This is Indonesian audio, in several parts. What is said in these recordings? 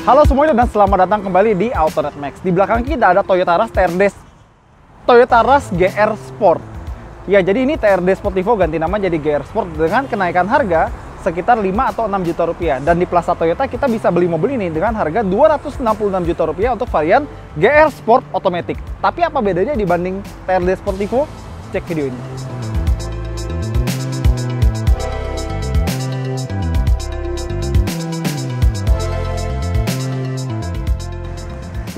Halo semuanya dan selamat datang kembali di Autonet Max. Di belakang kita ada Toyota Rush TRD, Toyota Rush GR Sport. Ya, jadi ini TRD Sportivo ganti nama jadi GR Sport dengan kenaikan harga sekitar 5 atau 6 juta rupiah. Dan di Plaza Toyota kita bisa beli mobil ini dengan harga 266 juta rupiah untuk varian GR Sport Automatic. Tapi apa bedanya dibanding TRD Sportivo? Cek video ini.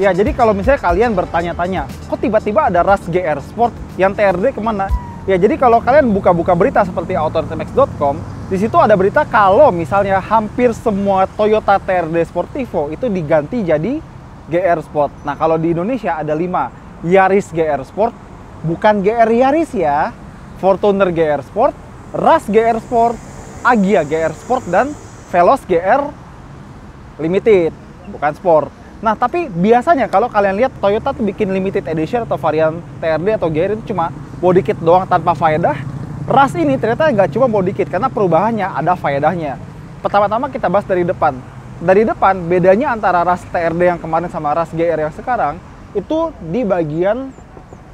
Ya, jadi kalau misalnya kalian bertanya-tanya, kok tiba-tiba ada Rush GR Sport yang TRD kemana? Ya, jadi kalau kalian buka-buka berita seperti autonetmax.com, di situ ada berita kalau misalnya hampir semua Toyota TRD Sportivo itu diganti jadi GR Sport. Nah, kalau di Indonesia ada 5. Yaris GR Sport, bukan GR Yaris ya, Fortuner GR Sport, Rush GR Sport, Agya GR Sport, dan Veloz GR Limited, bukan Sport. Nah, tapi biasanya kalau kalian lihat Toyota tuh bikin limited edition atau varian TRD atau GR itu cuma body kit doang tanpa faedah. Rush ini ternyata nggak cuma body kit karena perubahannya ada faedahnya. Pertama-tama kita bahas dari depan. Dari depan, bedanya antara Rush TRD yang kemarin sama Rush GR yang sekarang itu di bagian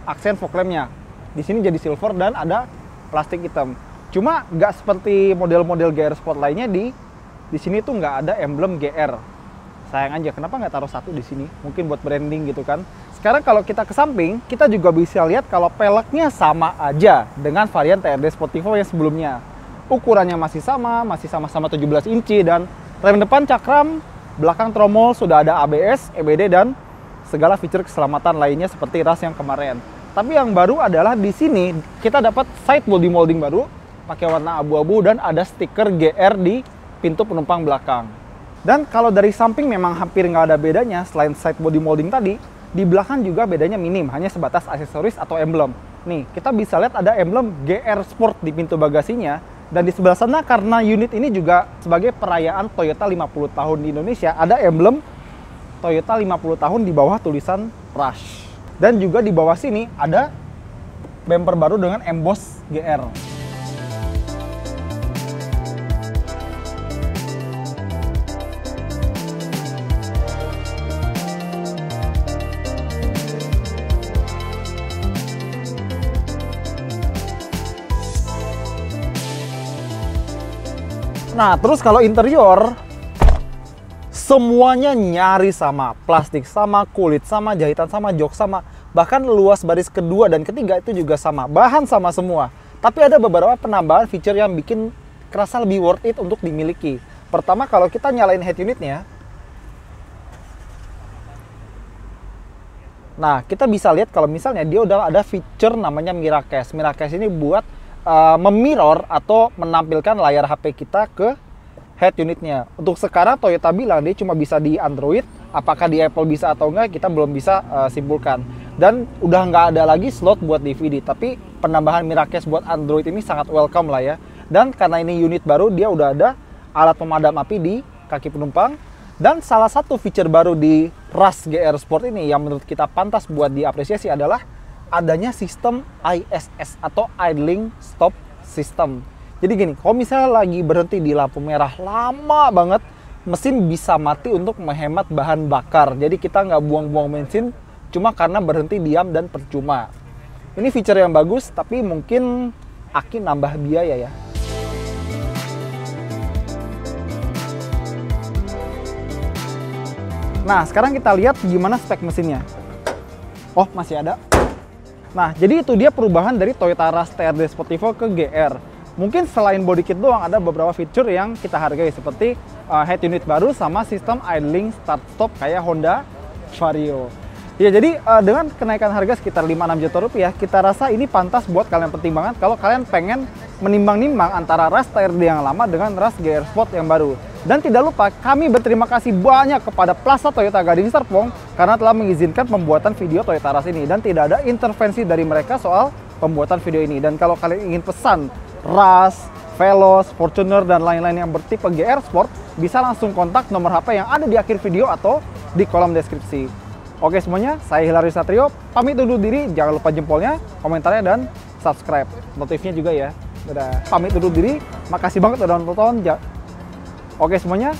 aksen fog lampnya. Di sini jadi silver dan ada plastik hitam. Cuma nggak seperti model-model GR Sport lainnya di sini tuh nggak ada emblem GR. Sayang aja, kenapa nggak taruh satu di sini? Mungkin buat branding gitu kan. Sekarang kalau kita ke samping, kita juga bisa lihat kalau peleknya sama aja dengan varian TRD Sportivo yang sebelumnya. Ukurannya masih sama-sama 17 inci, dan rem depan cakram, belakang tromol, sudah ada ABS, EBD, dan segala fitur keselamatan lainnya seperti Rush yang kemarin. Tapi yang baru adalah di sini kita dapat side body molding baru, pakai warna abu-abu, dan ada stiker GR di pintu penumpang belakang. Dan kalau dari samping memang hampir nggak ada bedanya selain side body molding tadi, di belakang juga bedanya minim, hanya sebatas aksesoris atau emblem. Nih, kita bisa lihat ada emblem GR Sport di pintu bagasinya, dan di sebelah sana karena unit ini juga sebagai perayaan Toyota 50 tahun di Indonesia, ada emblem Toyota 50 tahun di bawah tulisan Rush. Dan juga di bawah sini ada bumper baru dengan emboss GR. Nah, terus kalau interior, semuanya nyaris sama. Plastik sama, kulit sama, jahitan sama, jok sama. Bahkan luas baris kedua dan ketiga itu juga sama. Bahan sama semua. Tapi ada beberapa penambahan feature yang bikin kerasa lebih worth it untuk dimiliki. Pertama, kalau kita nyalain head unitnya, nah, kita bisa lihat kalau misalnya dia udah ada feature namanya Miracast. Miracast ini buat memirror atau menampilkan layar HP kita ke head unitnya. Untuk sekarang Toyota bilang dia cuma bisa di Android, apakah di Apple bisa atau enggak kita belum bisa simpulkan. Dan udah nggak ada lagi slot buat DVD, tapi penambahan Miracast buat Android ini sangat welcome lah ya. Dan karena ini unit baru, dia udah ada alat pemadam api di kaki penumpang. Dan salah satu feature baru di Rush GR Sport ini yang menurut kita pantas buat diapresiasi adalah adanya sistem ISS atau Idling Stop System. Jadi gini, kalau misalnya lagi berhenti di lampu merah lama banget, mesin bisa mati untuk menghemat bahan bakar. Jadi kita nggak buang-buang bensin cuma karena berhenti diam dan percuma. Ini feature yang bagus, tapi mungkin aki nambah biaya ya. Nah, sekarang kita lihat gimana spek mesinnya. Oh, masih ada. Nah, jadi itu dia perubahan dari Toyota Rush TRD Sportivo ke GR. Mungkin selain body kit doang, ada beberapa fitur yang kita hargai seperti head unit baru sama sistem idling start stop kayak Honda Vario. Ya, jadi dengan kenaikan harga sekitar 5-6 juta rupiah, kita rasa ini pantas buat kalian pertimbangan kalau kalian pengen menimbang-nimbang antara Rush TRD yang lama dengan Rush GR Sport yang baru. Dan tidak lupa, kami berterima kasih banyak kepada Plaza Toyota Gading Serpong karena telah mengizinkan pembuatan video Toyota Rush ini. Dan tidak ada intervensi dari mereka soal pembuatan video ini. Dan kalau kalian ingin pesan Rush, Veloz, Fortuner, dan lain-lain yang bertipe GR Sport, bisa langsung kontak nomor HP yang ada di akhir video atau di kolom deskripsi. Oke semuanya, saya Hilary Satrio, pamit undur diri, jangan lupa jempolnya, komentarnya, dan subscribe. Notifnya juga ya. Dadah. Pamit undur diri, makasih banget udah nonton. Oke semuanya.